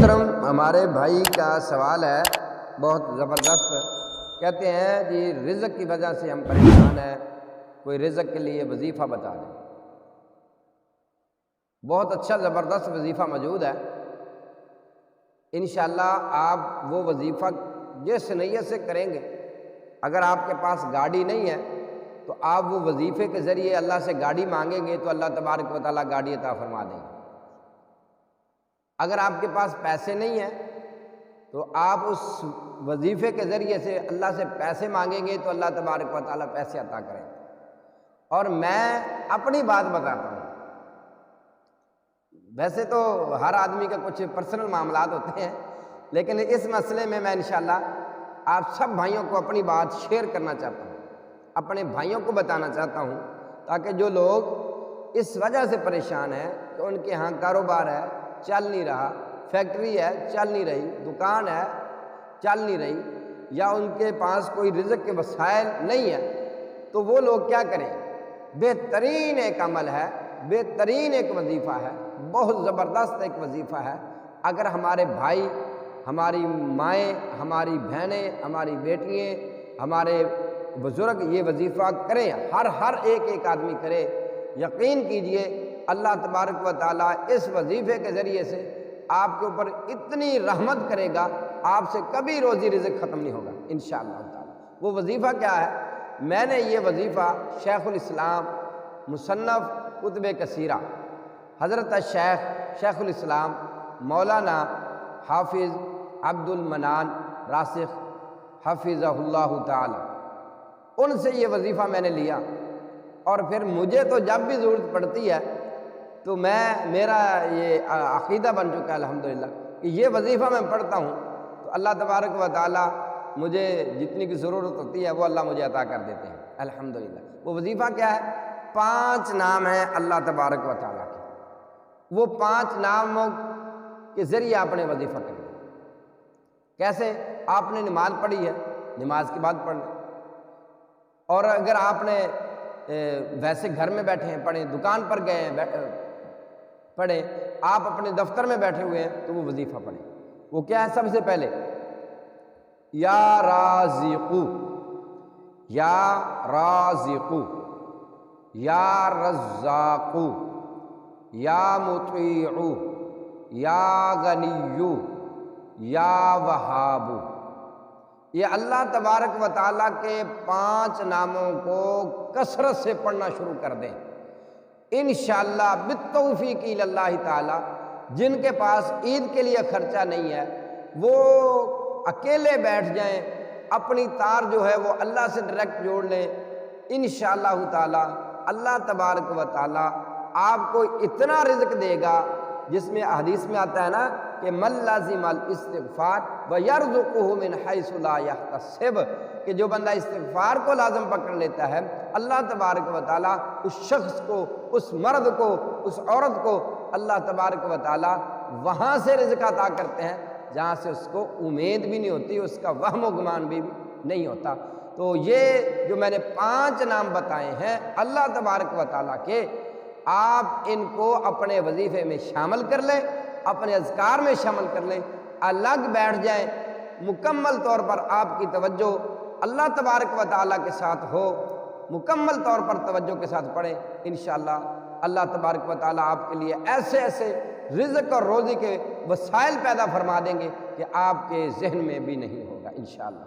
محترم ہمارے بھائی کا سوال ہے بہت زبردست. کہتے ہیں جی رزق کی وجہ سے ہم پریشان ہیں, کوئی رزق کے لیے وظیفہ بتا دیں. بہت اچھا زبردست وظیفہ موجود ہے. انشاءاللہ آپ وہ وظیفہ جس نیت سے کریں گے, اگر آپ کے پاس گاڑی نہیں ہے تو آپ وہ وظیفے کے ذریعے اللہ سے گاڑی مانگیں گے تو اللہ تبارک و تعالیٰ گاڑی عطا فرما دیں گے. اگر آپ کے پاس پیسے نہیں ہیں تو آپ اس وظیفے کے ذریعے سے اللہ سے پیسے مانگیں گے تو اللہ تبارک و تعالیٰ پیسے عطا کریں. اور میں اپنی بات بتاتا ہوں, ویسے تو ہر آدمی کا کچھ پرسنل معاملات ہوتے ہیں, لیکن اس مسئلے میں انشاءاللہ آپ سب بھائیوں کو اپنی بات شیئر کرنا چاہتا ہوں, اپنے بھائیوں کو بتانا چاہتا ہوں, تاکہ جو لوگ اس وجہ سے پریشان ہیں کہ ان کے ہاں کاروبار ہے چل نہیں رہا, فیکٹری ہے چل نہیں رہی, دکان ہے چل نہیں رہی, یا ان کے پاس کوئی رزق کے وسائل نہیں ہے, تو وہ لوگ کیا کریں. بہترین ایک عمل ہے, بہترین ایک وظیفہ ہے, بہت زبردست ایک وظیفہ ہے. اگر ہمارے بھائی, ہماری مائیں, ہماری بہنیں, ہماری بیٹیاں, ہمارے بزرگ یہ وظیفہ کریں, ہر ایک آدمی کرے, یقین کیجئے اللہ تبارک و تعالیٰ اس وظیفے کے ذریعے سے آپ کے اوپر اتنی رحمت کرے گا, آپ سے کبھی روزی رزق ختم نہیں ہوگا انشاءاللہ تعالیٰ. وہ وظیفہ کیا ہے؟ میں نے یہ وظیفہ شیخ الاسلام مصنف کتب کثیرہ حضرت شیخ الاسلام مولانا حافظ عبد المنان راسخ حفظہ اللہ تعالی, ان سے یہ وظیفہ میں نے لیا. اور پھر مجھے تو جب بھی ضرورت پڑتی ہے تو میرا یہ عقیدہ بن چکا ہے الحمدللہ کہ یہ وظیفہ میں پڑھتا ہوں تو اللہ تبارک و تعالیٰ مجھے جتنی کی ضرورت ہوتی ہے وہ اللہ مجھے عطا کر دیتے ہیں الحمدللہ. وہ وظیفہ کیا ہے؟ 5 نام ہیں اللہ تبارک و تعالیٰ کے. وہ 5 ناموں کے ذریعے آپ نے وظیفہ کرنا. کیسے؟ آپ نے نماز پڑھی ہے, نماز کے بعد پڑھ لیں, اور اگر آپ نے ویسے گھر میں بیٹھے ہیں پڑھیں, دکان پر گئے ہیں پڑھیں, آپ اپنے دفتر میں بیٹھے ہوئے ہیں تو وہ وظیفہ پڑھیں. وہ کیا ہے؟ سب سے پہلے یا رازقو, یا رازقو, یا رزاقو, یا مطیعو, یا غنیو, یا وہابو. یہ اللہ تبارک و تعالیٰ کے 5 ناموں کو کثرت سے پڑھنا شروع کر دیں انشاءاللہ بالتوفیق اللہ تعالیٰ. جن کے پاس عید کے لیے خرچہ نہیں ہے وہ اکیلے بیٹھ جائیں, اپنی تار جو ہے وہ اللہ سے ڈائریکٹ جوڑ لیں, انشاءاللہ تعالیٰ اللہ تبارک و تعالیٰ آپ کو اتنا رزق دے گا جس میں حدیث میں آتا ہے نا کہ من لازم الاستغفار ویرزقہ من حیث لا یحتسب, کہ جو بندہ استغفار کو لازم پکڑ لیتا ہے اللہ تبارک و تعالیٰ اس شخص کو, اس مرد کو, اس عورت کو اللہ تبارک و تعالیٰ وہاں سے رزق عطا کرتے ہیں جہاں سے اس کو امید بھی نہیں ہوتی, اس کا وہم و گمان بھی نہیں ہوتا. تو یہ جو میں نے 5 نام بتائے ہیں اللہ تبارک و تعالیٰ کے, آپ ان کو اپنے وظیفے میں شامل کر لیں, اپنے اذکار میں شامل کر لیں, الگ بیٹھ جائیں, مکمل طور پر آپ کی توجہ اللہ تبارک و تعالیٰ کے ساتھ ہو, مکمل طور پر توجہ کے ساتھ پڑھیں. انشاءاللہ اللہ تبارک و تعالیٰ آپ کے لیے ایسے رزق اور روزی کے وسائل پیدا فرما دیں گے کہ آپ کے ذہن میں بھی نہیں ہوگا انشاءاللہ.